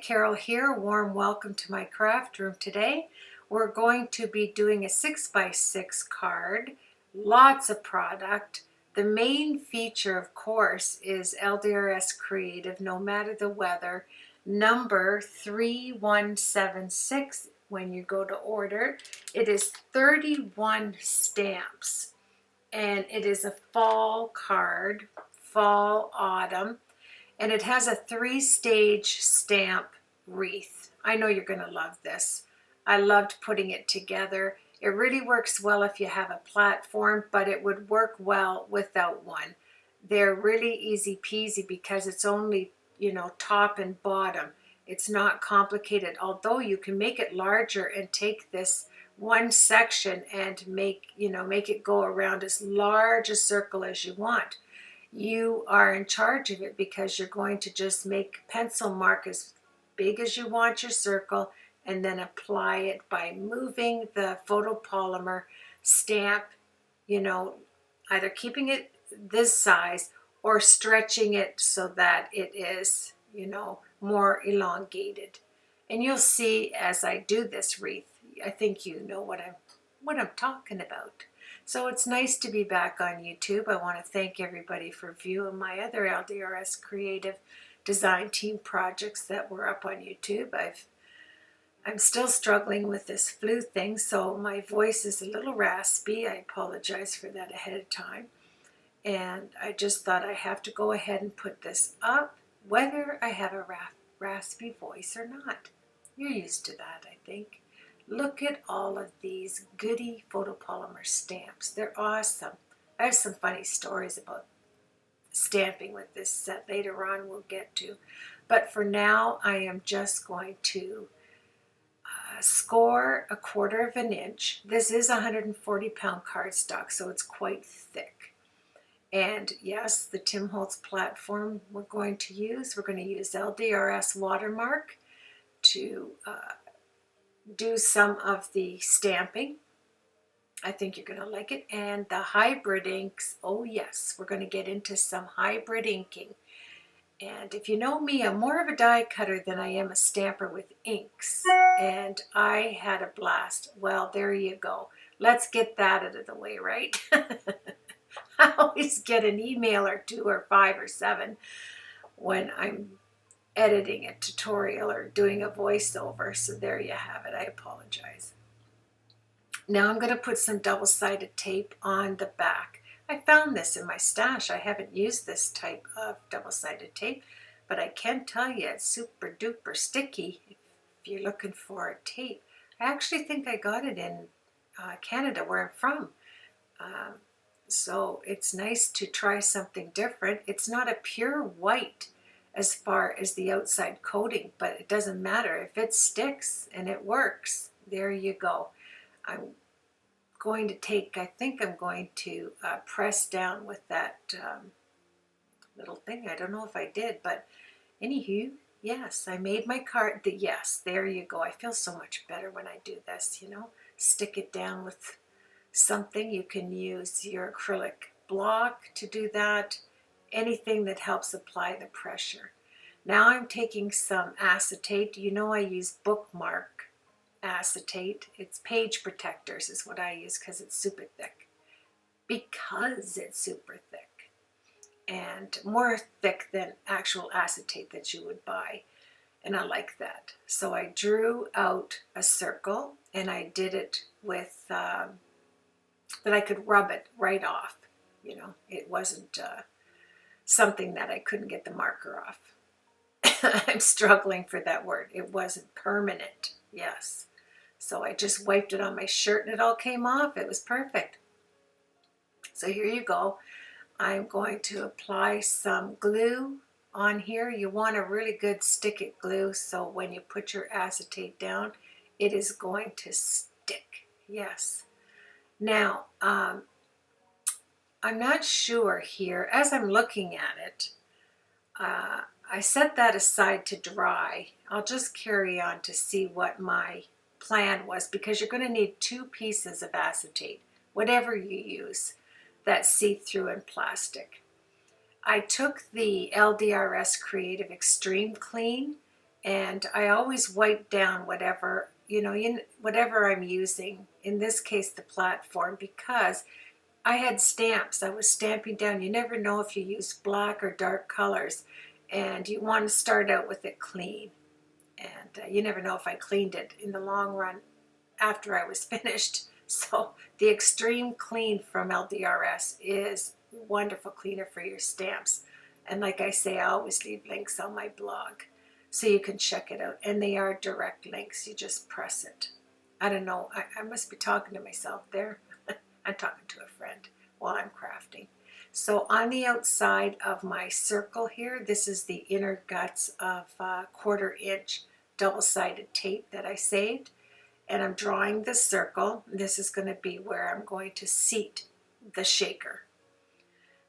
Carol here. Warm welcome to my craft room today. We're going to be doing a 6x6 card, lots of product. The main feature, of course, is LDRS Creative, no matter the weather, number 3176 when you go to order. It is 31 stamps, and it is a fall card, fall, autumn. And it has a 3-stage stamp wreath. I know you're going to love this. I loved putting it together. It really works well if you have a platform, but it would work well without one. They're really easy peasy because it's only, top and bottom. It's not complicated, although you can make it larger and take this one section and make it go around as large a circle as you want. You are in charge of it because you're going to just make pencil mark as big as you want your circle and then apply it by moving the photopolymer stamp, either keeping it this size or stretching it so that it is, more elongated. And you'll see as I do this wreath, I think you know what I'm talking about. So it's nice to be back on YouTube. I want to thank everybody for viewing my other LDRS Creative Design Team projects that were up on YouTube. I'm still struggling with this flu thing, so my voice is a little raspy. I apologize for that ahead of time. And I just thought I have to go ahead and put this up, whether I have a raspy voice or not. You're used to that, I think. Look at all of these goody photopolymer stamps. They're awesome. I have some funny stories about stamping with this set later on we'll get to. But for now, I am just going to score 1/4 of an inch. This is 140-pound cardstock, so it's quite thick. And yes, the Tim Holtz platform we're going to use. We're going to use LDRS watermark to do some of the stamping. I think you're going to like it. And the hybrid inks, oh yes, we're going to get into some hybrid inking. And if you know me, I'm more of a die cutter than I am a stamper with inks. And I had a blast. Well, there you go. Let's get that out of the way, right? I always get an email or 2 or 5 or 7 when I'm editing a tutorial or doing a voiceover, so there you have it. I apologize. Now I'm going to put some double-sided tape on the back. I found this in my stash. I haven't used this type of double-sided tape, but I can tell you it's super duper sticky if you're looking for a tape. I actually think I got it in Canada, where I'm from. So it's nice to try something different. It's not a pure white as far as the outside coating, but it doesn't matter. If it sticks and it works, there you go. I'm going to press down with that little thing. I don't know if I did, but anywho, yes, I made my card. Yes, there you go. I feel so much better when I do this, Stick it down with something. You can use your acrylic block to do that. Anything that helps apply the pressure. Now I'm taking some acetate. I use bookmark acetate. It's Page Protectors is what I use because it's super thick. And more thick than actual acetate that you would buy. And I like that. So I drew out a circle and I did it with, that I could rub it right off. It wasn't something that I couldn't get the marker off. I'm struggling for that word. It wasn't permanent. Yes. So I just wiped it on my shirt and it all came off. It was perfect. So here you go. I'm going to apply some glue on here. You want a really good stick-it glue so when you put your acetate down, it is going to stick. Yes. Now, I'm not sure here. As I'm looking at it, I set that aside to dry. I'll just carry on to see what my plan was, because you're going to need 2 pieces of acetate, whatever you use, that's see-through in plastic. I took the LDRS Creative Extreme Clean And I always wipe down whatever, whatever I'm using, in this case the platform, because I had stamps I was stamping down. You never know if you use black or dark colors, and you want to start out with it clean. And you never know if I cleaned it in the long run after I was finished. So the Extreme Clean from LDRS is a wonderful cleaner for your stamps. And like I say, I always leave links on my blog so you can check it out. And they are direct links. You just press it. I don't know. I must be talking to myself there. I'm talking to a friend while I'm crafting. So on the outside of my circle here, this is the inner guts of 1/4 inch double-sided tape that I saved. And I'm drawing the circle. This is going to be where I'm going to seat the shaker.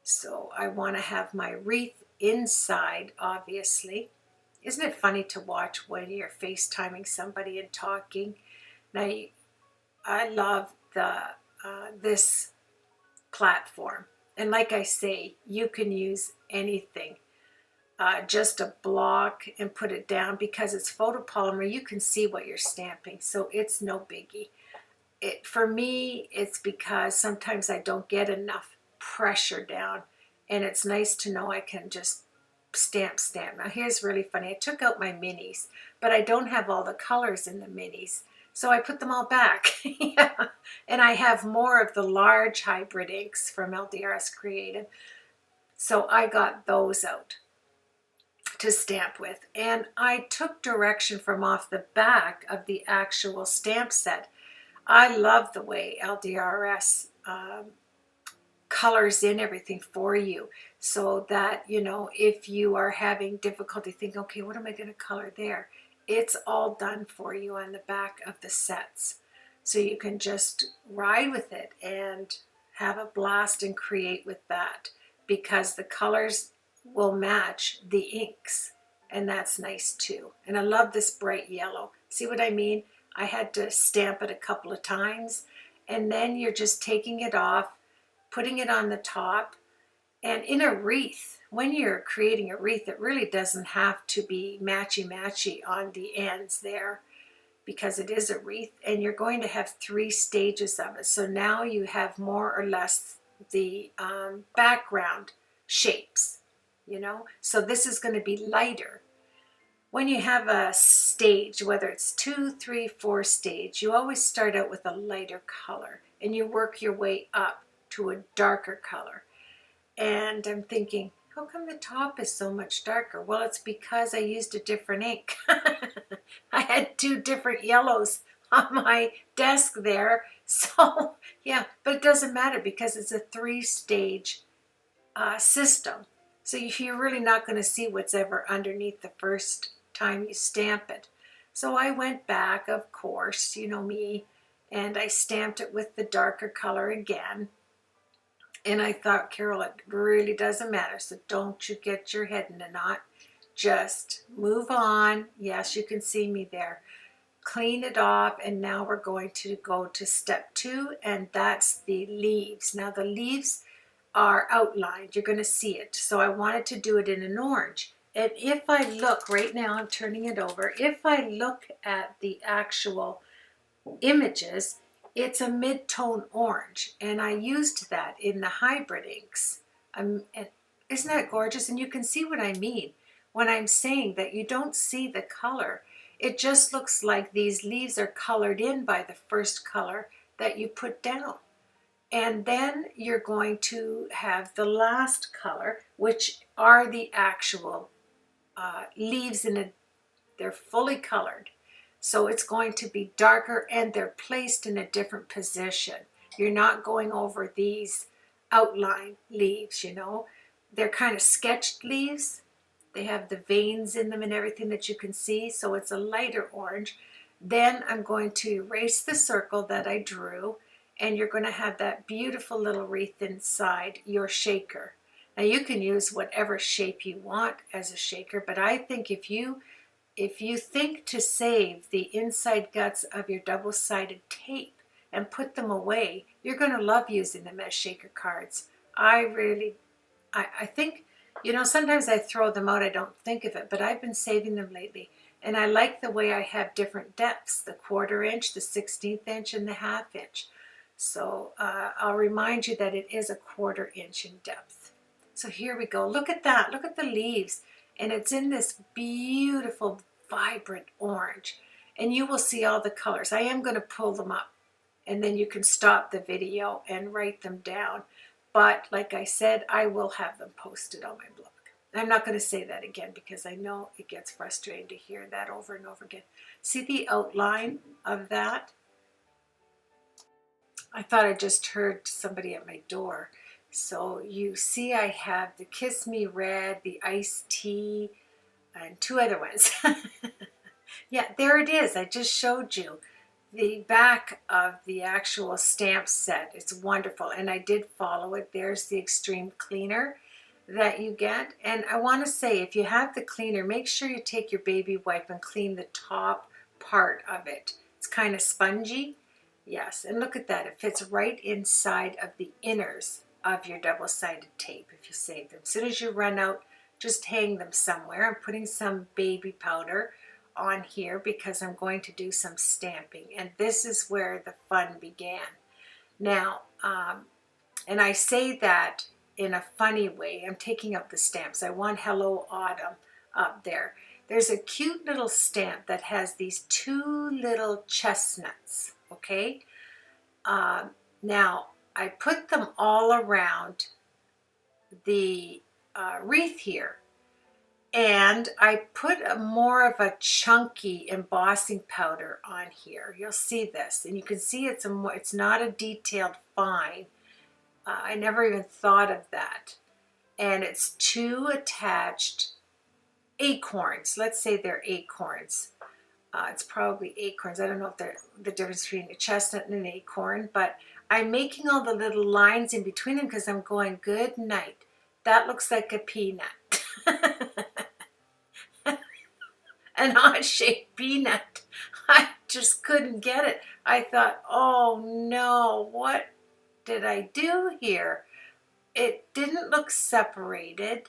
So I want to have my wreath inside, obviously. Isn't it funny to watch when you're FaceTiming somebody and talking? Now, I love this platform. And like I say, you can use anything. Just a block and put it down, because it's photopolymer. You can see what you're stamping, so it's no biggie. For me, it's because sometimes I don't get enough pressure down, and it's nice to know I can just stamp. Now here's really funny. I took out my minis, but I don't have all the colors in the minis, so I put them all back. Yeah. And I have more of the large hybrid inks from LDRS Creative, so I got those out to stamp with. And I took direction from off the back of the actual stamp set. I love the way LDRS colors in everything for you, so that, if you are having difficulty thinking, okay, what am I going to color there? It's all done for you on the back of the sets. So you can just ride with it and have a blast and create with that, because the colors will match the inks, and that's nice too. And I love this bright yellow. See what I mean? I had to stamp it a couple of times, and then you're just taking it off, putting it on the top. And in a wreath, when you're creating a wreath, it really doesn't have to be matchy-matchy on the ends there, because it is a wreath, and you're going to have 3 stages of it. So now you have more or less the background shapes, So this is going to be lighter. When you have a stage, whether it's 2, 3, 4 stage, you always start out with a lighter color, and you work your way up to a darker color. And I'm thinking, how come the top is so much darker? Well, it's because I used a different ink. I had 2 different yellows on my desk there. So, yeah, but it doesn't matter, because it's a 3-stage system. So you're really not going to see what's ever underneath the first time you stamp it. So I went back, of course, you know me, and I stamped it with the darker color again. And I thought, Carol, it really doesn't matter, so don't you get your head in a knot. Just move on. Yes, you can see me there. Clean it off, and now we're going to go to step 2, and that's the leaves. Now the leaves are outlined. You're going to see it. So I wanted to do it in an orange. And if I look, right now I'm turning it over, if I look at the actual images, it's a mid-tone orange, and I used that in the hybrid inks. And isn't that gorgeous? And you can see what I mean when I'm saying that you don't see the color. It just looks like these leaves are colored in by the first color that you put down. And then you're going to have the last color, which are the actual leaves they're fully colored. So it's going to be darker, and they're placed in a different position. You're not going over these outline leaves, They're kind of sketched leaves. They have the veins in them and everything that you can see, so it's a lighter orange. Then I'm going to erase the circle that I drew, and you're going to have that beautiful little wreath inside your shaker. Now you can use whatever shape you want as a shaker, but I think if you think to save the inside guts of your double-sided tape and put them away, you're going to love using them as shaker cards. I think, sometimes I throw them out, I don't think of it, but I've been saving them lately And I like the way I have different depths, the 1/4 inch, the 1/16 inch, and the 1/2 inch. So I'll remind you that it is a 1/4 inch in depth. So here we go. Look at that. Look at the leaves. And it's in this beautiful, vibrant orange. And you will see all the colors. I am going to pull them up, and then you can stop the video and write them down. But like I said, I will have them posted on my blog. I'm not going to say that again because I know it gets frustrating to hear that over and over again. See the outline of that? I thought I just heard somebody at my door. So you see I have the Kiss Me Red, the Iced Tea, and 2 other ones. Yeah, there it is. I just showed you the back of the actual stamp set. It's wonderful, and I did follow it. There's the extreme cleaner that you get. And I want to say, if you have the cleaner, make sure you take your baby wipe and clean the top part of it. It's kind of spongy. Yes, and look at that. It fits right inside of the inners of your double-sided tape if you save them. As soon as you run out, just hang them somewhere. I'm putting some baby powder on here because I'm going to do some stamping, and this is where the fun began. Now, and I say that in a funny way. I'm taking up the stamps. I want Hello Autumn up there. There's a cute little stamp that has these 2 little chestnuts, okay? Now, I put them all around the wreath here. And I put more of a chunky embossing powder on here. You'll see this, and you can see it's not a detailed fine. I never even thought of that. And it's 2 attached acorns. Let's say they're acorns. It's probably acorns. I don't know if they're the difference between a chestnut and an acorn, but I'm making all the little lines in between them because I'm going, good night. That looks like a peanut. An odd-shaped peanut. I just couldn't get it. I thought, oh no, what did I do here? It didn't look separated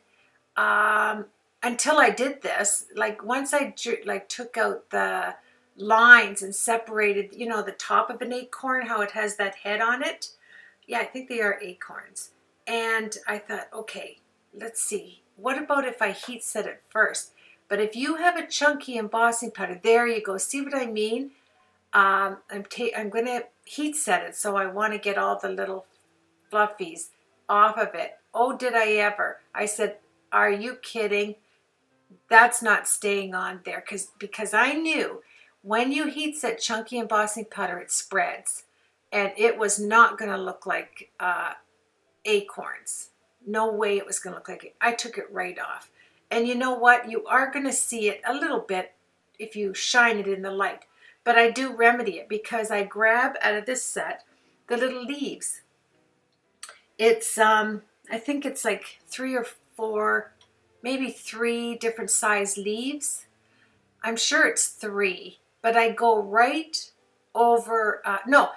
until I did this. Like once I took out the lines and separated, you know, the top of an acorn, how it has that head on it. Yeah, I think they are acorns. And I thought, okay, let's see. What about if I heat set it first? But if you have a chunky embossing powder, there you go. See what I mean? I'm going to heat set it, so I want to get all the little fluffies off of it. Oh, did I ever? I said, are you kidding? That's not staying on there because I knew when you heat set chunky embossing powder, it spreads. And it was not going to look like acorns. No way it was going to look like it. I took it right off. And you know what? You are going to see it a little bit if you shine it in the light. But I do remedy it because I grab out of this set the little leaves. It's, I think it's like 3 or 4, maybe 3 different size leaves. I'm sure it's 3, but I go right over, no,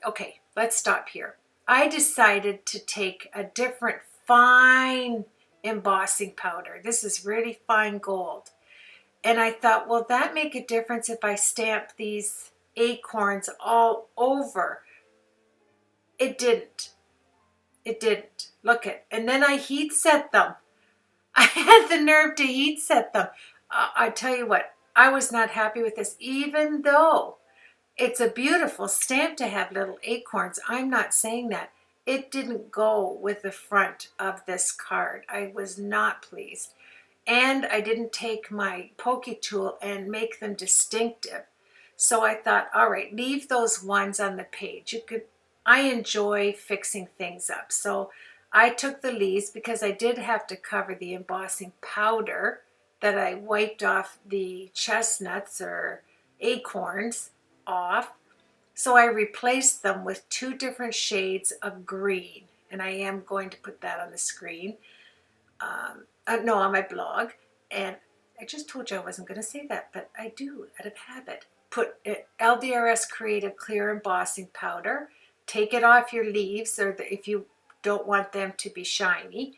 okay, let's stop here. I decided to take a different fine embossing powder. This is really fine gold. And I thought, will that make a difference if I stamp these acorns all over? It didn't. It didn't. Look it. And then I heat set them. I had the nerve to heat set them. I tell you what, I was not happy with this, even though it's a beautiful stamp to have little acorns. I'm not saying that. It didn't go with the front of this card. I was not pleased. And I didn't take my pokey tool and make them distinctive. So I thought, all right, leave those ones on the page. I enjoy fixing things up. So I took the leaves because I did have to cover the embossing powder that I wiped off the chestnuts or acorns off. So I replaced them with 2 different shades of green. And I am going to put that on the screen. No, on my blog. And I just told you I wasn't going to say that, but I do out of habit. Put LDRS Creative Clear Embossing Powder. Take it off your leaves, or if you don't want them to be shiny.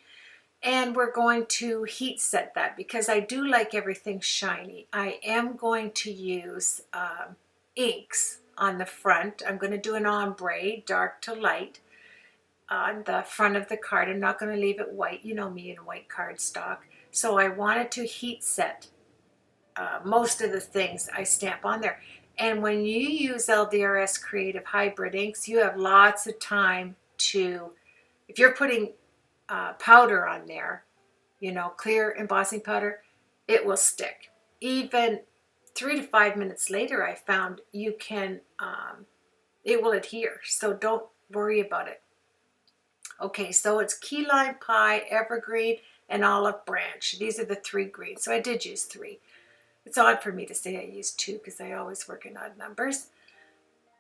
And we're going to heat set that because I do like everything shiny. I am going to use inks on the front. I'm going to do an ombre, dark to light, on the front of the card. I'm not going to leave it white. You know me in white cardstock. So I wanted to heat set most of the things I stamp on there. And when you use LDRS Creative Hybrid inks, you have lots of time to, if you're putting powder on there, you know, clear embossing powder, it will stick. Even 3 to 5 minutes later, I found you can, it will adhere. So don't worry about it. Okay, so it's key lime pie, evergreen, and olive branch. These are the 3 greens. So I did use 3. It's odd for me to say I used 2 because I always work in odd numbers.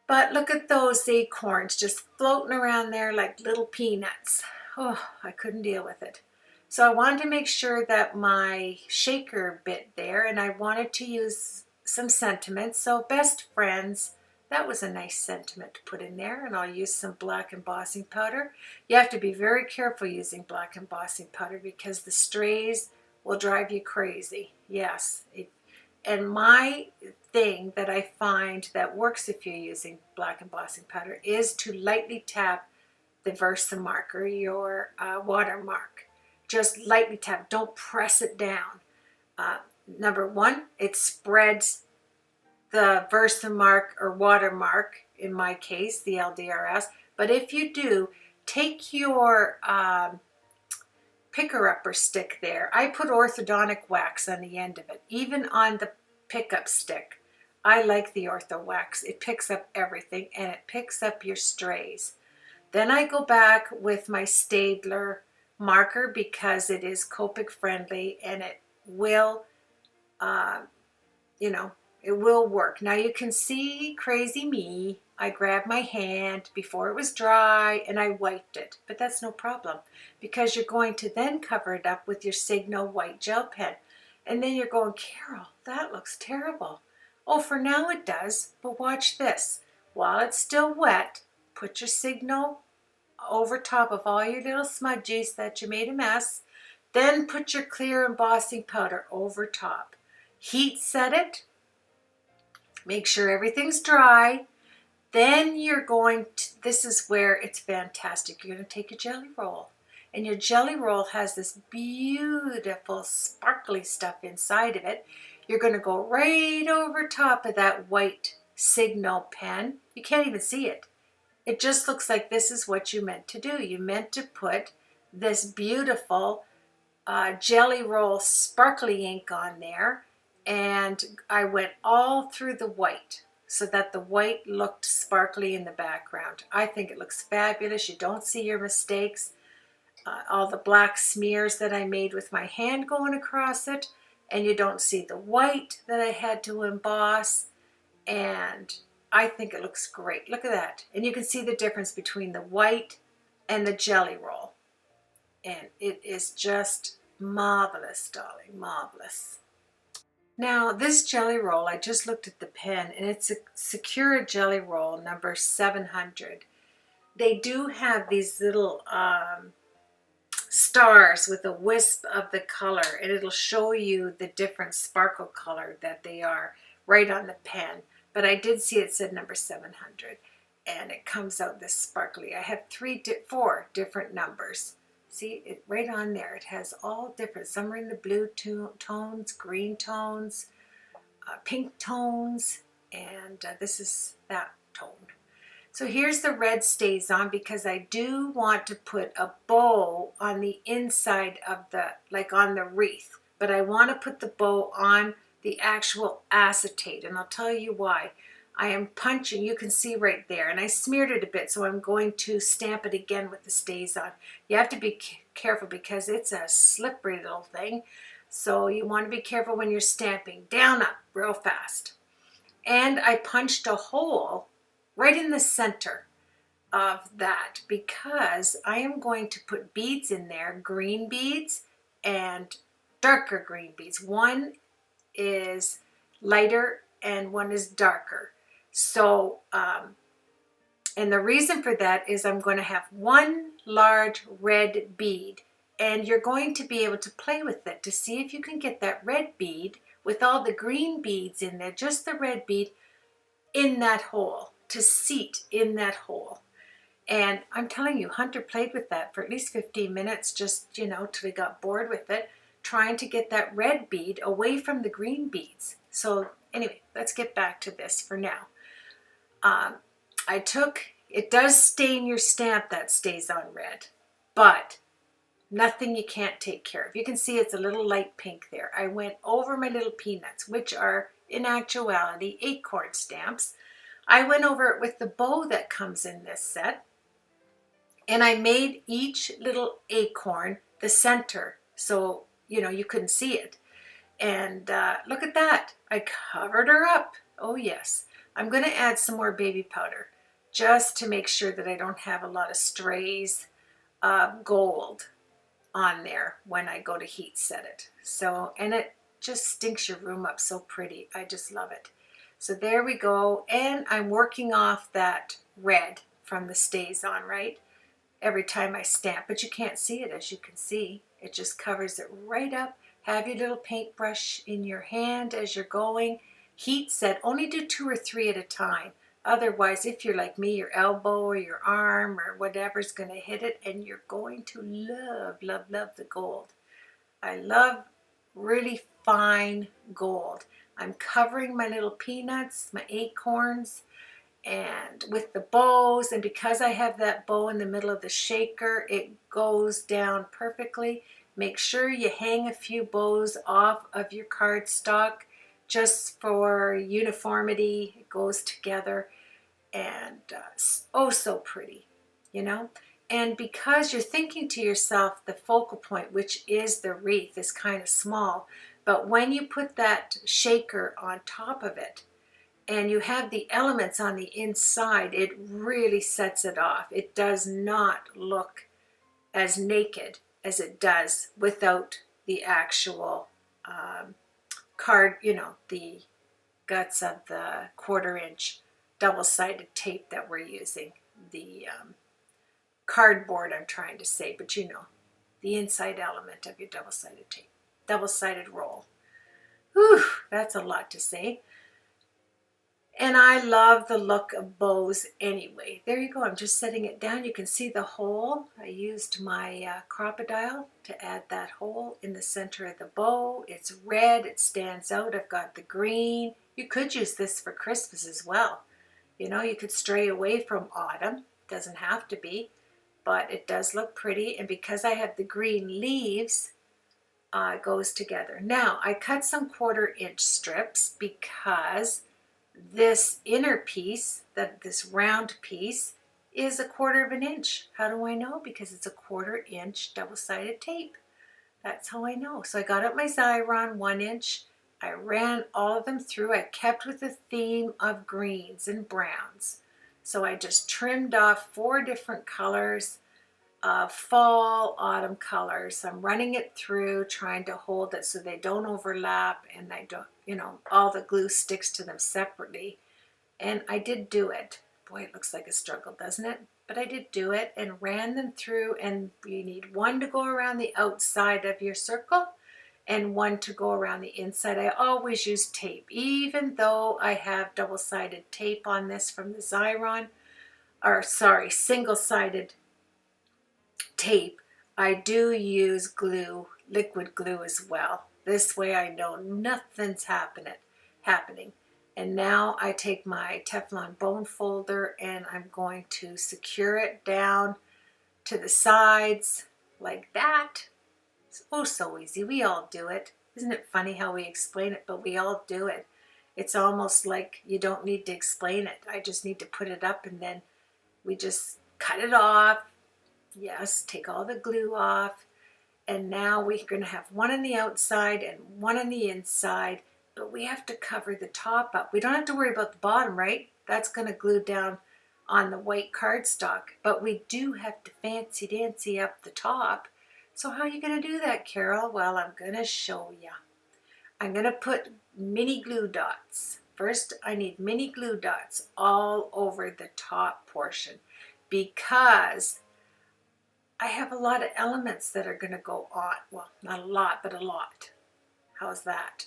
But look at those acorns just floating around there like little peanuts. Oh, I couldn't deal with it. So I wanted to make sure that my shaker bit there, and I wanted to use some sentiments. So best friends, that was a nice sentiment to put in there, and I'll use some black embossing powder. You have to be very careful using black embossing powder because the strays will drive you crazy. Yes, and my thing that I find that works if you're using black embossing powder is to lightly tap the Versamark or your watermark. Just lightly tap, don't press it down. Number 1, it spreads the Versamark or watermark, in my case, the LDRS. But if you do, take your picker-upper stick there. I put orthodontic wax on the end of it, even on the pickup stick. I like the ortho wax. It picks up everything and it picks up your strays. Then I go back with my Staedtler marker because it is Copic friendly and it will, you know, it will work. Now you can see crazy me. I grabbed my hand before it was dry and I wiped it, but that's no problem because you're going to then cover it up with your Signo white gel pen. And then you're going, Carol, that looks terrible. Oh, for now it does, but watch this. While it's still wet, put your Signo over top of all your little smudgies that you made a mess. Then put your clear embossing powder over top. Heat set it. Make sure everything's dry. Then you're going to, this is where it's fantastic. You're going to take a jelly roll. And your jelly roll has this beautiful sparkly stuff inside of it. You're going to go right over top of that white Signo pen. You can't even see it. It just looks like this is what you meant to do. You meant to put this beautiful jelly roll sparkly ink on there. And I went all through the white so that the white looked sparkly in the background. I think it looks fabulous. You don't see your mistakes. All the black smears that I made with my hand going across it. And you don't see the white that I had to emboss. And I think it looks great. Look at that. And you can see the difference between the white and the jelly roll. And it is just marvelous, darling, marvelous. Now, this jelly roll, I just looked at the pen, and it's a Secura Jelly Roll number 700. They do have these little stars with a wisp of the color, and it'll show you the different sparkle color that they are right on the pen. But I did see it said number 700, and it comes out this sparkly. I have 4 different numbers. See, it right on there. It has all different. Some are in the blue tones, green tones, pink tones, and this is that tone. So here's the red stays on because I do want to put a bow on the inside of the, like on the wreath. But I want to put the bow on the actual acetate, and I'll tell you why. I am punching, you can see right there, and I smeared it a bit, so I'm going to stamp it again with the stays on. You have to be careful because it's a slippery little thing, so you want to be careful when you're stamping. Down, up, real fast. And I punched a hole right in the center of that because I am going to put beads in there, green beads and darker green beads. One is lighter and one is darker. So, and the reason for that is I'm going to have one large red bead and you're going to be able to play with it to see if you can get that red bead with all the green beads in there, just the red bead in that hole, to seat in that hole. And I'm telling you, Hunter played with that for at least 15 minutes, just, you know, till he got bored with it, trying to get that red bead away from the green beads. So anyway, let's get back to this for now. It does stain your stamp that stays on red, but nothing you can't take care of. You can see it's a little light pink there. I went over my little peanuts, which are in actuality acorn stamps. I went over it with the bow that comes in this set, and I made each little acorn the center, so you know you couldn't see it. And look at that, I covered her up. Oh yes, I'm going to add some more baby powder just to make sure that I don't have a lot of strays of gold on there when I go to heat set it. So, and it just stinks your room up so pretty. I just love it. So there we go, and I'm working off that red from the stays on, right? Every time I stamp, but you can't see it, as you can see. It just covers it right up. Have your little paintbrush in your hand as you're going. Heat set, only do 2 or 3 at a time. Otherwise, if you're like me, your elbow or your arm or whatever's going to hit it, and you're going to love, love, love the gold. I love really fine gold. I'm covering my little peanuts, my acorns, and with the bows, and because I have that bow in the middle of the shaker, it goes down perfectly. Make sure you hang a few bows off of your cardstock just for uniformity. It goes together, and oh so pretty, you know. And because you're thinking to yourself, the focal point, which is the wreath, is kind of small, but when you put that shaker on top of it and you have the elements on the inside, it really sets it off. It does not look as naked as it does without the actual card, you know, the guts of the 1/4 inch double-sided tape that we're using. The cardboard, I'm trying to say, but you know, the inside element of your double-sided tape, double-sided roll. Whew, that's a lot to say. And I love the look of bows anyway. There you go. I'm just setting it down. You can see the hole. I used my crocodile to add that hole in the center of the bow. It's red. It stands out. I've got the green. You could use this for Christmas as well. You know, you could stray away from autumn. Doesn't have to be, but it does look pretty. And because I have the green leaves, it goes together. Now, I cut some 1/4 inch strips because this inner piece, this round piece, is a 1/4 inch. How do I know? Because it's a 1/4 inch double-sided tape. That's how I know. So I got out my Xyron 1 inch. I ran all of them through. I kept with the theme of greens and browns. So I just trimmed off 4 different colors, fall, autumn colors. I'm running it through, trying to hold it so they don't overlap and I don't, you know, all the glue sticks to them separately. And I did do it. Boy, it looks like a struggle, doesn't it? But I did do it and ran them through, and you need 1 to go around the outside of your circle and 1 to go around the inside. I always use tape, even though I have double-sided tape on this from the Xyron, or sorry, single-sided tape. I do use glue, liquid glue as well. This way I know nothing's happening. And now I take my Teflon bone folder and I'm going to secure it down to the sides like that. It's oh so easy. We all do it. Isn't it funny how we explain it, but we all do it. It's almost like you don't need to explain it. I just need to put it up and then we just cut it off. Yes, take all the glue off. And now we're going to have 1 on the outside and 1 on the inside, but we have to cover the top up. We don't have to worry about the bottom, right? That's going to glue down on the white cardstock, but we do have to fancy dancy up the top. So how are you going to do that, Carol? Well, I'm going to show you. I'm going to put mini glue dots. First, I need mini glue dots all over the top portion because I have a lot of elements that are going to go on. Well, not a lot, but a lot. How's that?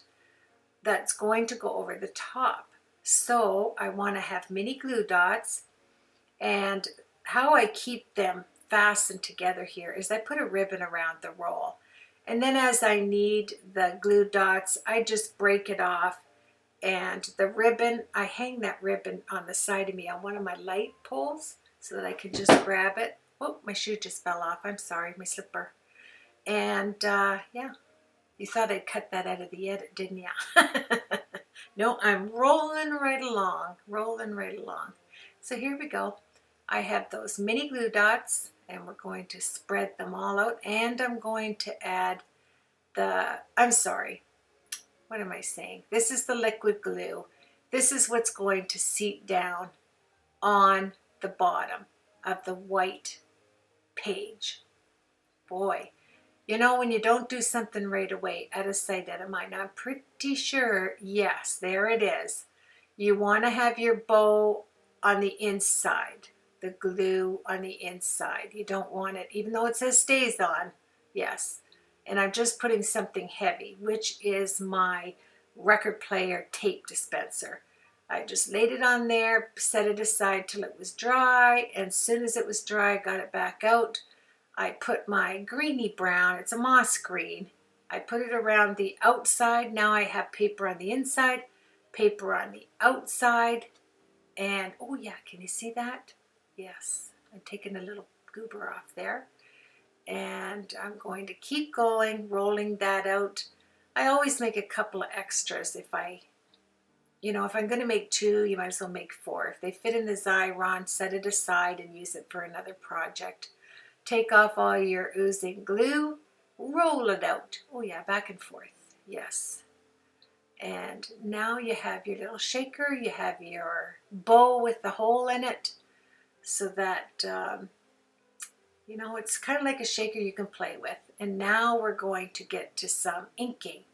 That's going to go over the top. So I want to have mini glue dots, and how I keep them fastened together here is I put a ribbon around the roll. And then as I need the glue dots, I just break it off, and the ribbon, I hang that ribbon on the side of me on one of my light poles so that I can just grab it. Oh, my shoe just fell off. I'm sorry, my slipper. And yeah, you thought I'd cut that out of the edit, didn't you? No, I'm rolling right along, rolling right along. So here we go. I have those mini glue dots, and we're going to spread them all out, and I'm going to add I'm sorry, what am I saying? This is the liquid glue. This is what's going to seep down on the bottom of the white page. Boy, you know, when you don't do something right away, out of sight, out of mind, I'm pretty sure, yes, there it is. You want to have your bow on the inside, the glue on the inside. You don't want it, even though it says stays on, yes. And I'm just putting something heavy, which is my record player tape dispenser. I just laid it on there, set it aside till it was dry, and as soon as it was dry, I got it back out. I put my greeny brown, it's a moss green. I put it around the outside. Now I have paper on the inside, paper on the outside, and oh yeah, can you see that? Yes, I'm taking a little goober off there. And I'm going to keep going, rolling that out. I always make a couple of extras if I'm going to make 2, you might as well make 4. If they fit in the Xyron, set it aside and use it for another project. Take off all your oozing glue, roll it out. Oh yeah, back and forth, yes. And now you have your little shaker, you have your bow with the hole in it, so that it's kind of like a shaker you can play with. And now we're going to get to some inking.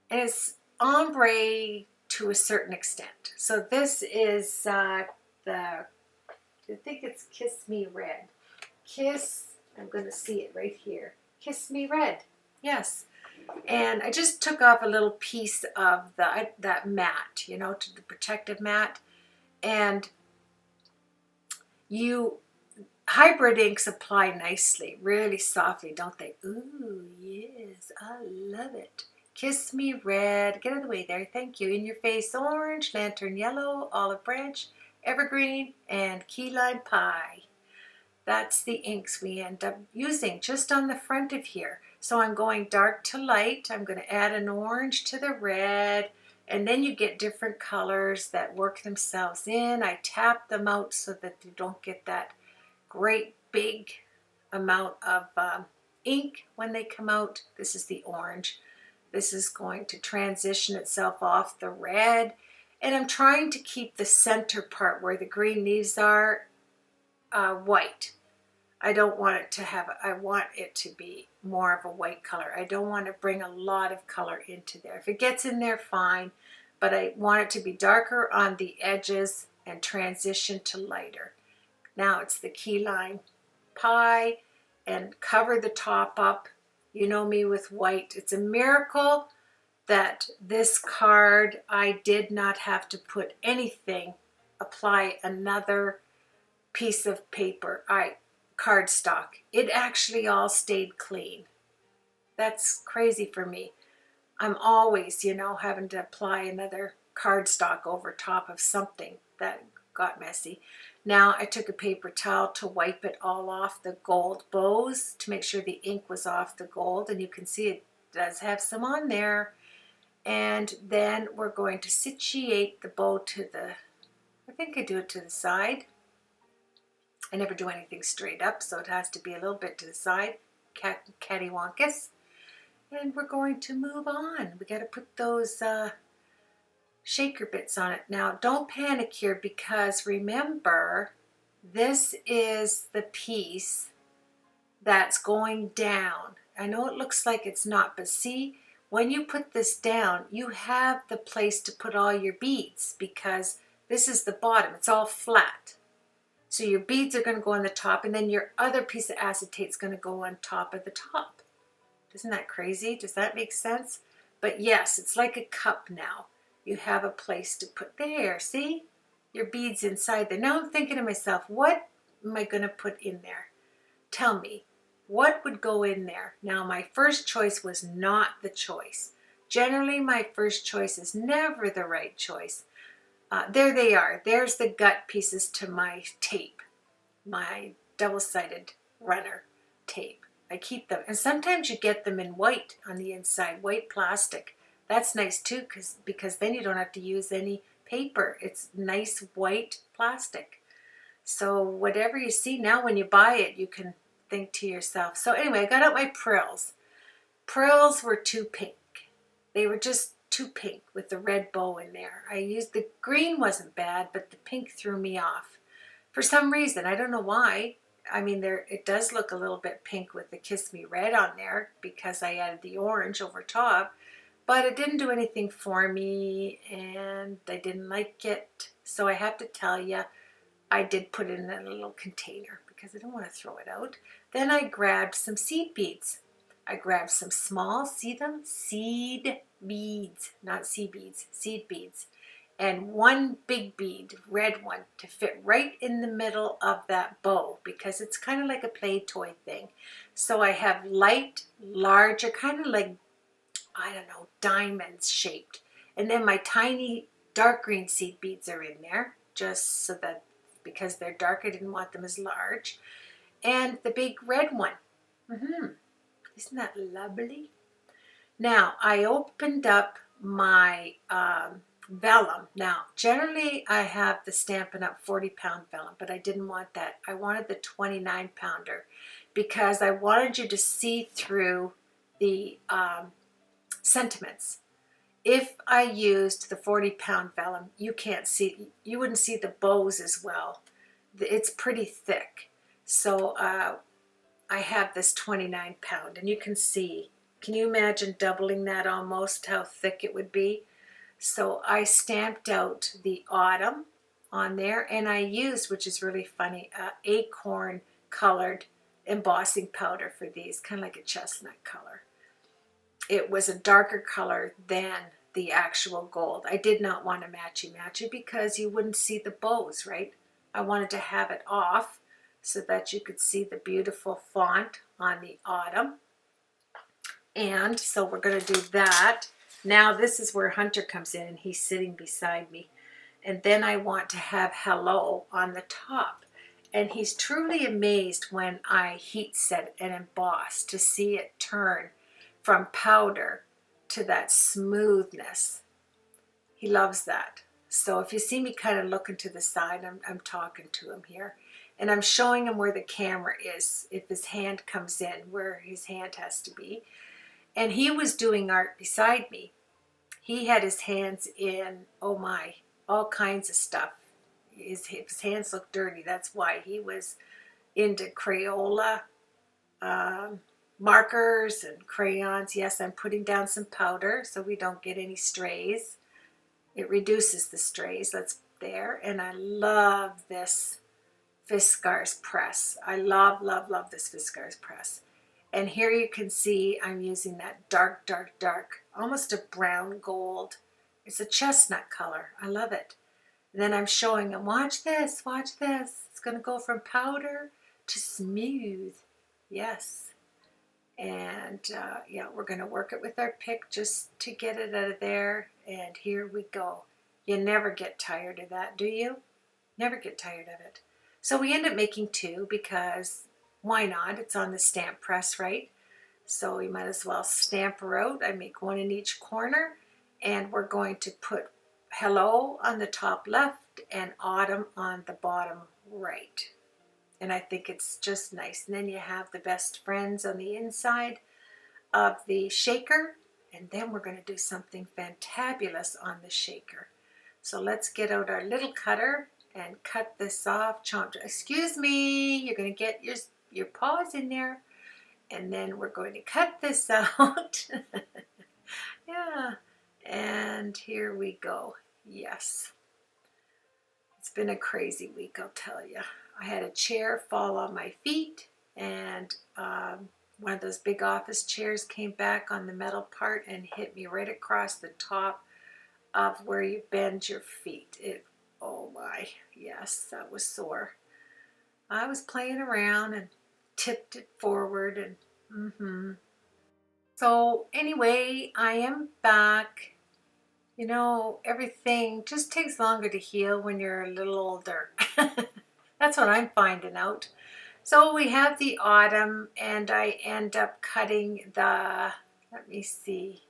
And it's ombre to a certain extent. So this is I think it's Kiss Me Red. I'm going to see it right here. Kiss Me Red. Yes. And I just took off a little piece of that mat, to the protective mat. And hybrid inks apply nicely, really softly, don't they? Ooh, yes, I love it. Kiss Me Red. Get out of the way there. Thank you. In Your Face Orange, Lantern Yellow, Olive Branch, Evergreen, and Key Lime Pie. That's the inks we end up using just on the front of here. So I'm going dark to light. I'm going to add an orange to the red, and then you get different colors that work themselves in. I tap them out so that you don't get that great big amount of ink when they come out. This is the orange. This is going to transition itself off the red. And I'm trying to keep the center part where the green leaves are white. I don't want it to I want it to be more of a white color. I don't want to bring a lot of color into there. If it gets in there, fine. But I want it to be darker on the edges and transition to lighter. Now it's the key lime pie, and cover the top up. You know me with white. It's a miracle that this card, I did not have to put anything, apply another piece of paper, cardstock. It actually all stayed clean. That's crazy for me. I'm always, having to apply another cardstock over top of something that got messy. Now I took a paper towel to wipe it all off the gold bows to make sure the ink was off the gold, and you can see it does have some on there. And then we're going to situate the bow I think I do it to the side. I never do anything straight up, so it has to be a little bit to the side, cattywampus. And we're going to move on. We got to put those shaker bits on it. Now, don't panic here, because remember, this is the piece that's going down. I know it looks like it's not, but see, when you put this down, you have the place to put all your beads, because this is the bottom. It's all flat. So your beads are going to go on the top, and then your other piece of acetate is going to go on top of the top. Isn't that crazy? Does that make sense? But yes, it's like a cup now. You have a place to put there. See? Your beads inside there. Now I'm thinking to myself, what am I going to put in there? Tell me, what would go in there? Now, my first choice was not the choice. Generally, my first choice is never the right choice. There they are. There's the gut pieces to my tape, my double-sided runner tape. I keep them. And sometimes you get them in white on the inside, white plastic. That's nice too, because then you don't have to use any paper. It's nice white plastic. So whatever you see now, when you buy it, you can think to yourself. So anyway, I got out my prills. Prills were too pink. They were just too pink with the red bow in there. I used the green, wasn't bad, but the pink threw me off. For some reason, I don't know why. I mean, it does look a little bit pink with the Kiss Me Red on there because I added the orange over top, but it didn't do anything for me and I didn't like it. So I have to tell you, I did put it in a little container because I don't want to throw it out. Then I grabbed some seed beads. I grabbed some small, see them? Seed beads, not seed beads, seed beads. And one big bead, red one, to fit right in the middle of that bow because it's kind of like a play toy thing. So I have light, larger, kind of like, I don't know, diamonds shaped. And then my tiny dark green seed beads are in there, just so that, because they're dark, I didn't want them as large. And the big red one. Isn't that lovely? Now, I opened up my vellum. Now, generally I have the Stampin' Up! 40-pound vellum, but I didn't want that. I wanted the 29-pounder because I wanted you to see through the sentiments. If I used the 40-pound vellum, you wouldn't see the bows as well. It's pretty thick. So I have this 29-pound, and you can see. Can you imagine doubling that almost, how thick it would be? So I stamped out the autumn on there, and I used, which is really funny, acorn colored embossing powder for these, kind of like a chestnut color. It was a darker color than the actual gold. I did not want to matchy-matchy because you wouldn't see the bows, right? I wanted to have it off so that you could see the beautiful font on the autumn. And so we're going to do that. Now this is where Hunter comes in, and he's sitting beside me. And then I want to have hello on the top. And he's truly amazed when I heat set and emboss to see it turn from powder to that smoothness. He loves that. So if you see me kind of looking to the side, I'm talking to him here. And I'm showing him where the camera is, if his hand comes in, where his hand has to be. And he was doing art beside me. He had his hands in, oh my, all kinds of stuff. His hands look dirty. That's why he was into Crayola markers and crayons. Yes, I'm putting down some powder so we don't get any strays. It reduces the strays. That's there. And I love this Fiskars press. I love, love, love this Fiskars press. And here you can see I'm using that dark, dark, dark, almost a brown gold. It's a chestnut color. I love it. And then I'm showing him, watch this, watch this. It's going to go from powder to smooth. Yes. And yeah, we're going to work it with our pick just to get it out of there. And here we go. You never get tired of that, do you? Never get tired of it. So we end up making two because why not? It's on the stamp press, right? So we might as well stamp her out. I make one in each corner, and we're going to put hello on the top left and autumn on the bottom right. And I think it's just nice. And then you have the best friends on the inside of the shaker, and then we're going to do something fantabulous on the shaker. So let's get out our little cutter and cut this off. Chomp. Excuse me, you're going to get your paws in there. And then we're going to cut this out. Yeah. And here we go. Yes. It's been a crazy week, I'll tell you. I had a chair fall on my feet, and one of those big office chairs came back on the metal part and hit me right across the top of where you bend your feet. Oh my, yes, that was sore. I was playing around and tipped it forward and So anyway, I am back. You know, everything just takes longer to heal when you're a little older. That's what I'm finding out. So we have the autumn, and I end up cutting let me see,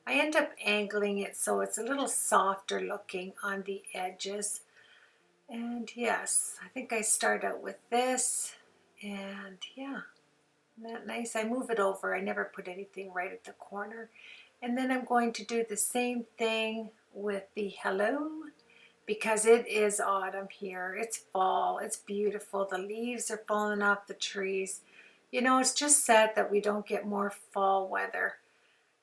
I end up angling it so it's a little softer looking on the edges. And yes, I think I start out with this, and yeah, isn't that nice? I move it over. I never put anything right at the corner. And then I'm going to do the same thing with the hello, because it is autumn here. It's fall. It's beautiful. The leaves are falling off the trees. You know, it's just sad that we don't get more fall weather.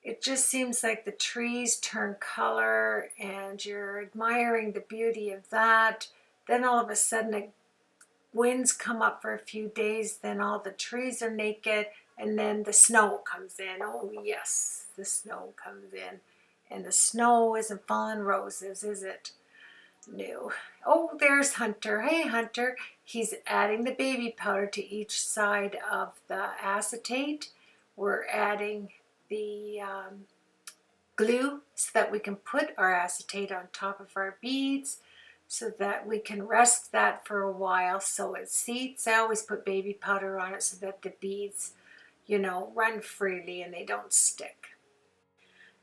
It just seems like the trees turn color and you're admiring the beauty of that. Then all of a sudden winds come up for a few days, then all the trees are naked, and then the snow comes in. Oh yes, the snow comes in. And the snow isn't falling roses, is it? No. Oh, there's Hunter. Hey, Hunter. He's adding the baby powder to each side of the acetate. We're adding the glue so that we can put our acetate on top of our beads so that we can rest that for a while so it seats. I always put baby powder on it so that the beads, you know, run freely and they don't stick.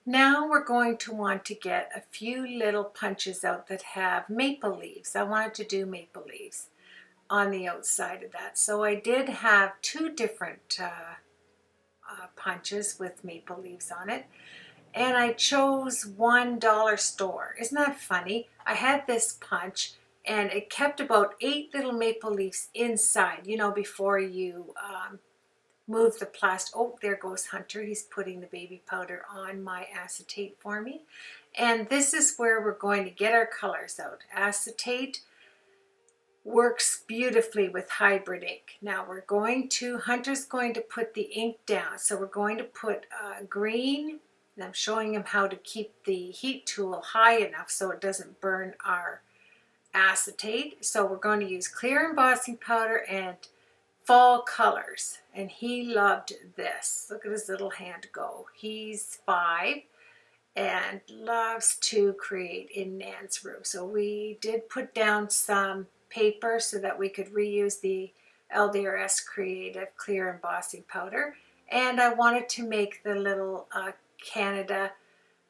Now we're going to want to get a few little punches out that have maple leaves. I wanted to do maple leaves on the outside of that. So I did have two different punches with maple leaves on it. And I chose $1 store. Isn't that funny? I had this punch and it kept about 8 little maple leaves inside, you know, before you move the plastic. Oh, there goes Hunter. He's putting the baby powder on my acetate for me. And this is where we're going to get our colors out. Acetate works beautifully with hybrid ink. Now Hunter's going to put the ink down. So we're going to put green, and I'm showing him how to keep the heat tool high enough so it doesn't burn our acetate. So we're going to use clear embossing powder and fall colors. And he loved this. Look at his little hand go. He's 5 and loves to create in Nan's room. So we did put down some paper so that we could reuse the LDRS Creative clear embossing powder. And I wanted to make the little Canada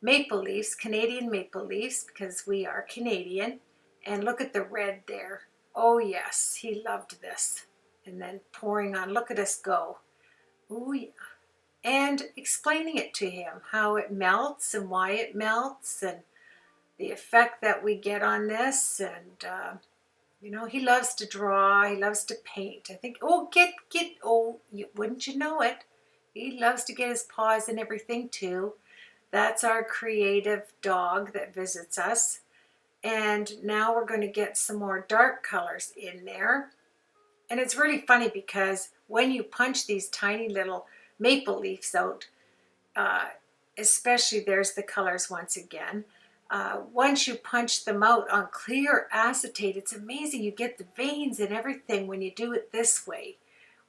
maple leaves, Canadian maple leaves, because we are Canadian. And look at the red there. Oh yes, he loved this. And then pouring on, look at us go. Oh yeah. And explaining it to him, how it melts and why it melts and the effect that we get on this. And you know, he loves to draw, he loves to paint. I think, wouldn't you know it? He loves to get his paws and everything too. That's our creative dog that visits us. And now we're going to get some more dark colors in there. And it's really funny because when you punch these tiny little maple leaves out, especially there's the colors once again, once you punch them out on clear acetate, it's amazing. You get the veins and everything when you do it this way.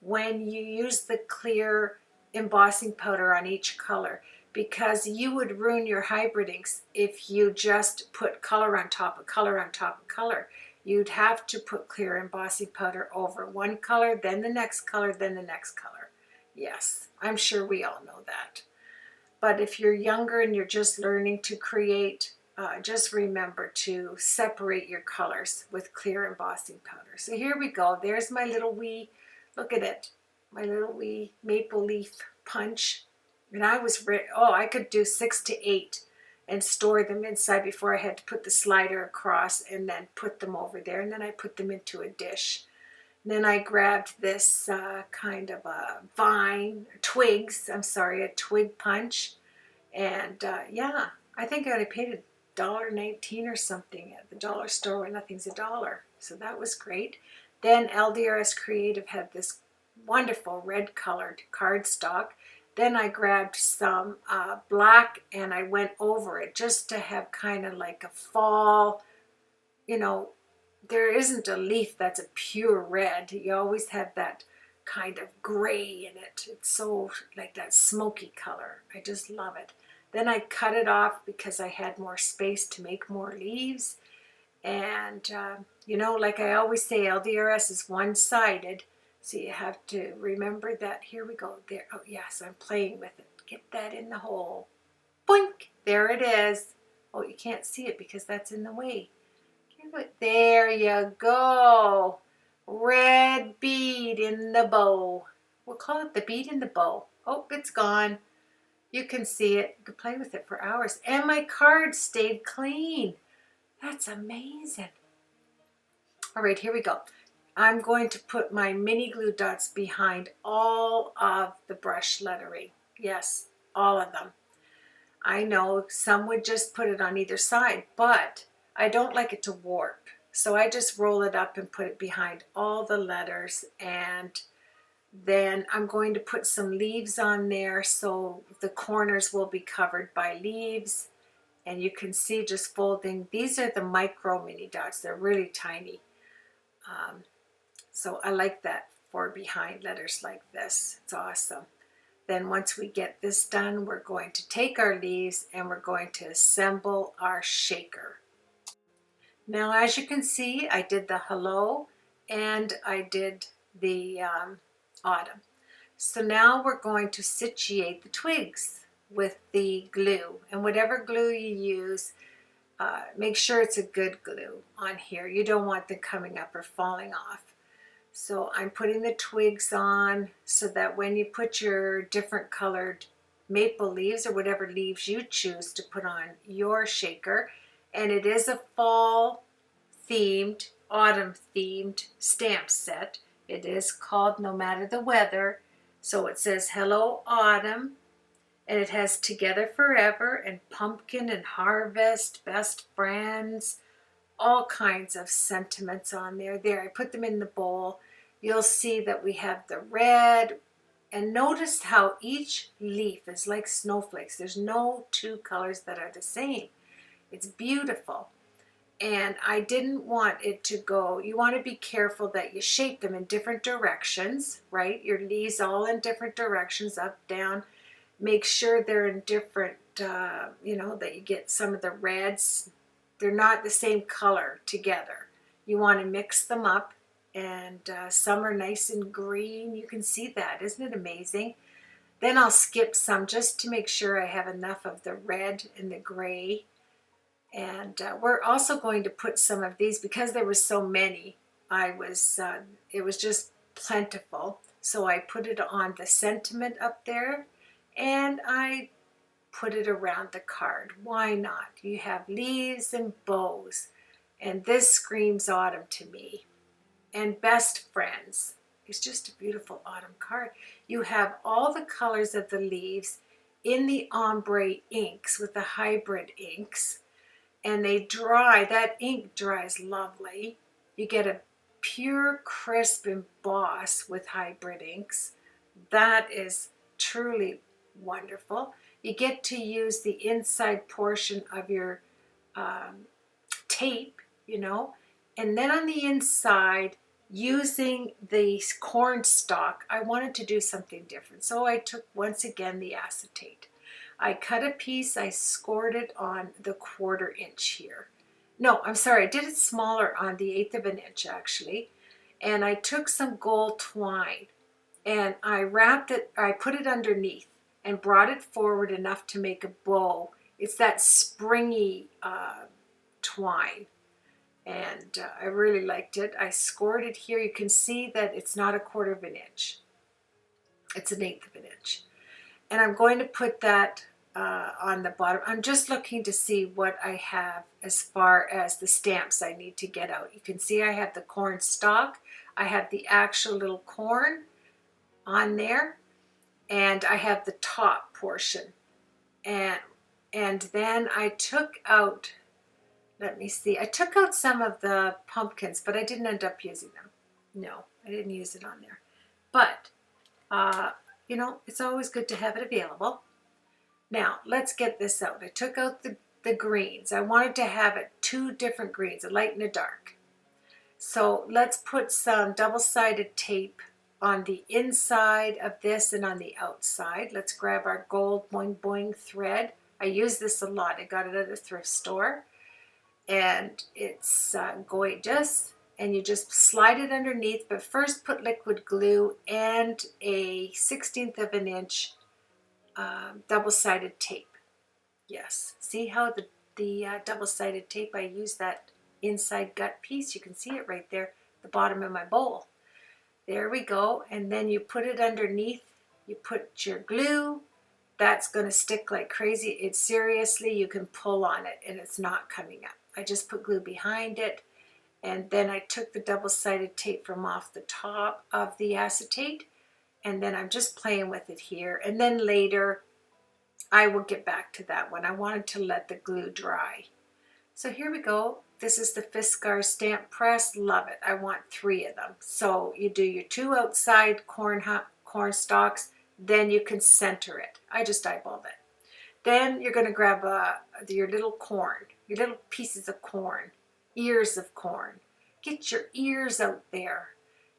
When you use the clear embossing powder on each color, because you would ruin your hybrid inks if you just put color on top of color on top of color. You'd have to put clear embossing powder over one color, then the next color, then the next color. Yes, I'm sure we all know that. But if you're younger and you're just learning to create, just remember to separate your colors with clear embossing powder. So here we go. There's my little wee, look at it, my little wee maple leaf punch. And I could do 6 to 8 and store them inside before I had to put the slider across and then put them over there. And then I put them into a dish. And then I grabbed this kind of a twig punch. And yeah, I think I only paid $1.19 or something at the dollar store when nothing's $1. So that was great. Then LDRS Creative had this wonderful red colored cardstock. Then I grabbed some black and I went over it just to have kind of like a fall, you know, there isn't a leaf that's a pure red. You always have that kind of gray in it. It's so like that smoky color. I just love it. Then I cut it off because I had more space to make more leaves. And, you know, like I always say, LDRS is one-sided. So you have to remember that. Here we go. There. Oh, yes, I'm playing with it. Get that in the hole. Boink. There it is. Oh, you can't see it because that's in the way. There you go. Red bead in the bow. We'll call it the bead in the bow. Oh, it's gone. You can see it. You can play with it for hours. And my card stayed clean. That's amazing. All right, here we go. I'm going to put my mini glue dots behind all of the brush lettering. Yes, all of them. I know some would just put it on either side, but I don't like it to warp. So I just roll it up and put it behind all the letters, and then I'm going to put some leaves on there so the corners will be covered by leaves. And you can see just folding. These are the micro mini dots. They're really tiny. So I like that for behind letters like this. It's awesome. Then once we get this done, we're going to take our leaves and we're going to assemble our shaker. Now, as you can see, I did the hello and I did the autumn. So now we're going to situate the twigs with the glue. And whatever glue you use, make sure it's a good glue on here. You don't want them coming up or falling off. So I'm putting the twigs on so that when you put your different colored maple leaves or whatever leaves you choose to put on your shaker, and it is a fall themed, autumn themed stamp set. It is called No Matter the Weather. So it says Hello Autumn, and it has Together Forever and Pumpkin and Harvest, Best Friends, all kinds of sentiments on there. There, I put them in the bowl. You'll see that we have the red, and notice how each leaf is like snowflakes. There's no two colors that are the same. It's beautiful. And I didn't want it to go, you want to be careful that you shape them in different directions, right? Your leaves all in different directions, up, down. Make sure they're in different, you know, that you get some of the reds. They're not the same color together. You want to mix them up, and some are nice and green. You can see that. Isn't it amazing? Then I'll skip some just to make sure I have enough of the red and the gray. And we're also going to put some of these, because there were so many, it was just plentiful. So I put it on the sentiment up there, and I put it around the card. Why not? You have leaves and bows, and this screams autumn to me. And Best Friends. It's just a beautiful autumn card. You have all the colors of the leaves in the ombre inks with the hybrid inks, and they dry. That ink dries lovely. You get a pure, crisp emboss with hybrid inks. That is truly wonderful. You get to use the inside portion of your tape, you know, and then on the inside, using the corn stalk, I wanted to do something different. So I took, once again, the acetate. I cut a piece, I scored it on the 1/4 inch here. No, I'm sorry, I did it smaller on the 1/8 of an inch actually. And I took some gold twine and I wrapped it, I put it underneath and brought it forward enough to make a bow. It's that springy twine. And I really liked it. I scored it here. You can see that it's not a 1/4 of an inch. It's an 1/8 of an inch. And I'm going to put that on the bottom. I'm just looking to see what I have as far as the stamps I need to get out. You can see I have the corn stalk. I have the actual little corn on there. And I have the top portion. And then I took out, let me see, I took out some of the pumpkins, but I didn't end up using them. No, I didn't use it on there. But, you know, it's always good to have it available. Now, let's get this out. I took out the greens. I wanted to have it 2 different greens, a light and a dark. So let's put some double-sided tape on the inside of this and on the outside. Let's grab our gold boing boing thread. I use this a lot. I got it at a thrift store. And it's gorgeous. And you just slide it underneath, but first put liquid glue and a 1/16 of an inch double-sided tape. Yes, see how the double-sided tape, I use that inside gut piece. You can see it right there, the bottom of my bowl. There we go. And then you put it underneath. You put your glue. That's going to stick like crazy. It's seriously, you can pull on it and it's not coming up. I just put glue behind it. And then I took the double-sided tape from off the top of the acetate. And then I'm just playing with it here. And then later, I will get back to that one. I wanted to let the glue dry. So here we go. This is the Fiskars stamp press. Love it. I want 3 of them. So you do your 2 outside corn stalks, then you can center it. I just eyeballed it. Then you're going to grab your little corn, your little pieces of corn, ears of corn. Get your ears out there.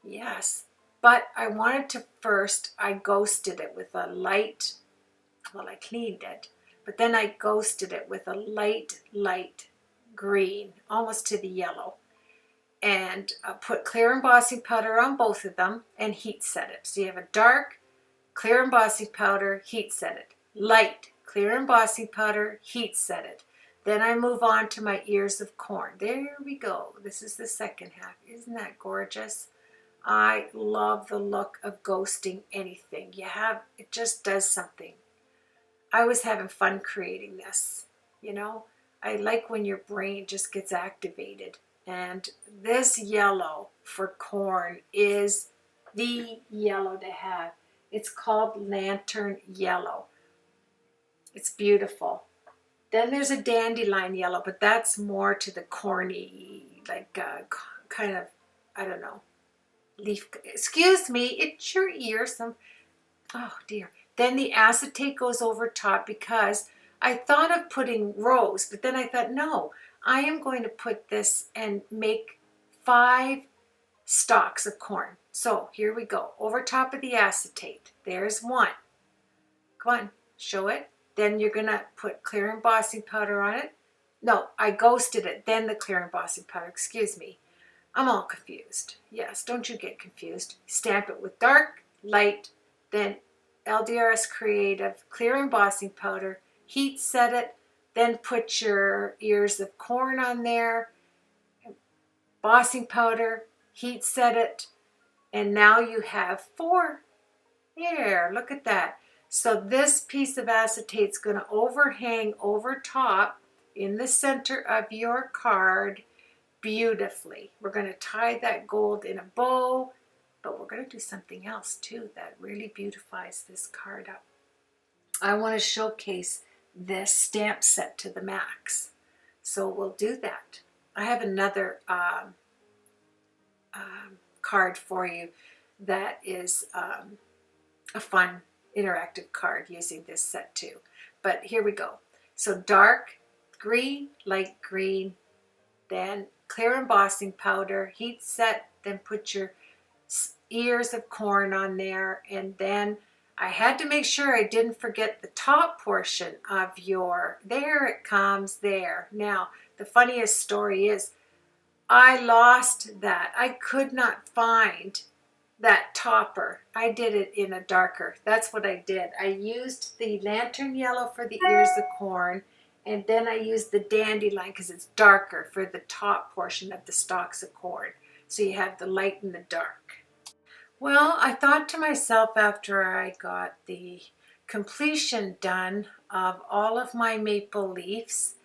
Yes. But I wanted to first, I ghosted it with a light, well, I cleaned it, but then I ghosted it with a light green, almost to the yellow. And put clear embossing powder on both of them and heat set it. So you have a dark, clear embossing powder, heat set it. Light, clear embossing powder, heat set it. Then I move on to my ears of corn. There we go. This is the second half. Isn't that gorgeous? I love the look of ghosting anything. It just does something. I was having fun creating this, you know. I like when your brain just gets activated. And this yellow for corn is the yellow to have. It's called Lantern Yellow. It's beautiful. Then there's a dandelion yellow, but that's more to the corny, like kind of, I don't know, leaf. Excuse me, it's your ear. Oh dear. Then the acetate goes over top because I thought of putting rose, but then I thought, no, I am going to put this and make 5 stalks of corn. So here we go. Over top of the acetate, there's 1. Come on, show it. Then you're going to put clear embossing powder on it. No, I ghosted it, then the clear embossing powder. Excuse me. I'm all confused. Yes, don't you get confused. Stamp it with dark, light, then LDRS Creative, clear embossing powder, heat set it, then put your ears of corn on there, embossing powder, heat set it, and now you have 4. There, look at that. So this piece of acetate is going to overhang over top in the center of your card beautifully. We're going to tie that gold in a bow, but we're going to do something else too that really beautifies this card up. I want to showcase this stamp set to the max. So we'll do that. I have another card for you that is a fun interactive card using this set too. But here we go. So dark green, light green, then clear embossing powder, heat set, then put your ears of corn on there, and then I had to make sure I didn't forget the top portion of there it comes there. Now, the funniest story is I lost that. I could not find that topper. I did it in a darker. That's what I did. I used the lantern yellow for the ears of corn, and then I used the dandelion because it's darker for the top portion of the stalks of corn. So you have the light and the dark. Well, I thought to myself after I got the completion done of all of my maple leaves,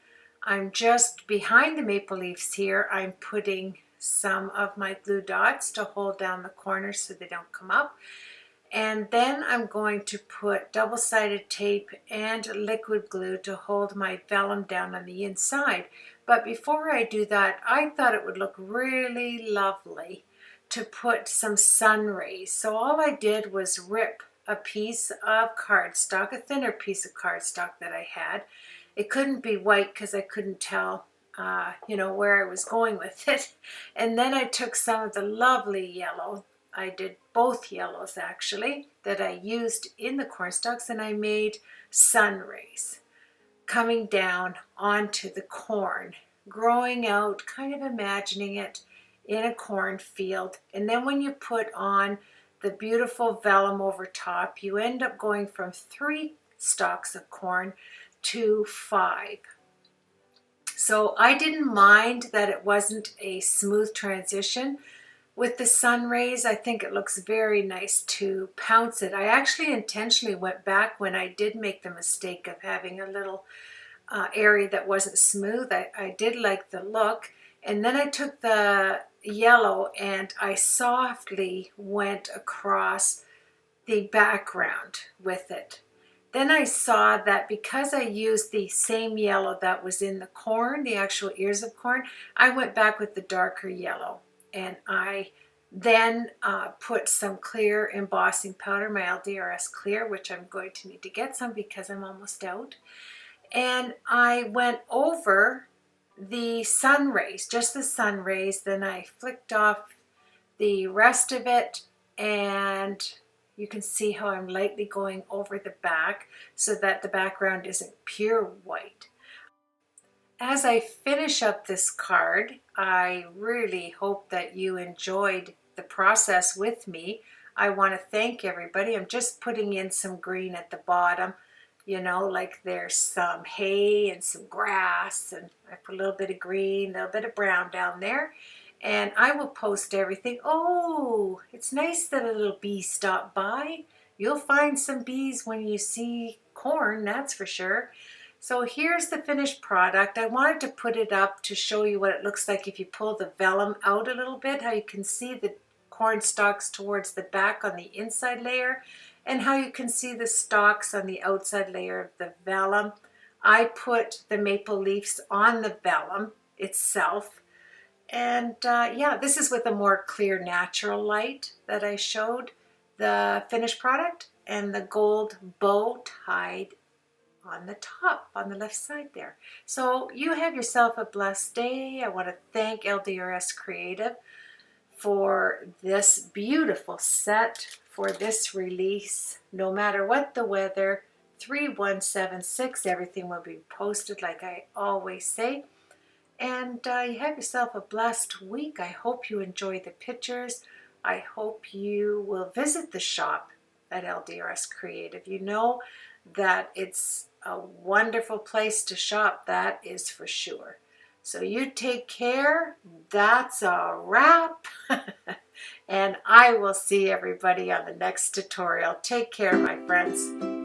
I'm just behind the maple leaves here, I'm putting some of my glue dots to hold down the corners so they don't come up. And then I'm going to put double-sided tape and liquid glue to hold my vellum down on the inside. But before I do that, I thought it would look really lovely to put some sun rays. So all I did was rip a piece of cardstock, a thinner piece of cardstock that I had. It couldn't be white because I couldn't tell, where I was going with it. And then I took some of the lovely yellow. I did both yellows actually that I used in the cornstalks, and I made sun rays coming down onto the corn, growing out, kind of imagining it in a cornfield. And then when you put on the beautiful vellum over top, you end up going from 3 stalks of corn to 5. So I didn't mind that it wasn't a smooth transition. With the sun rays, I think it looks very nice to pounce it. I actually intentionally went back when I did make the mistake of having a little area that wasn't smooth. I did like the look. And then I took the yellow and I softly went across the background with it. Then I saw that because I used the same yellow that was in the corn, the actual ears of corn, I went back with the darker yellow. And I then put some clear embossing powder, my LDRS clear, which I'm going to need to get some because I'm almost out. And I went over the sun rays, just the sun rays. Then I flicked off the rest of it, and you can see how I'm lightly going over the back so that the background isn't pure white. As I finish up this card, I really hope that you enjoyed the process with me. I want to thank everybody. I'm just putting in some green at the bottom, like there's some hay and some grass, and I put a little bit of green, a little bit of brown down there. And I will post everything. Oh, it's nice that a little bee stopped by. You'll find some bees when you see corn, that's for sure. So here's the finished product. I wanted to put it up to show you what it looks like if you pull the vellum out a little bit, how you can see the corn stalks towards the back on the inside layer, and how you can see the stalks on the outside layer of the vellum. I put the maple leaves on the vellum itself. And yeah, this is with a more clear natural light that I showed the finished product, and the gold bow tied on the top, on the left side there. So you have yourself a blessed day. I want to thank LDRS Creative for this beautiful set, for this release. No matter what the weather, 3176, everything will be posted like I always say. And you have yourself a blessed week. I hope you enjoy the pictures. I hope you will visit the shop at LDRS Creative. You know that it's a wonderful place to shop, that is for sure. So you take care. That's a wrap. And I will see everybody on the next tutorial. Take care, my friends.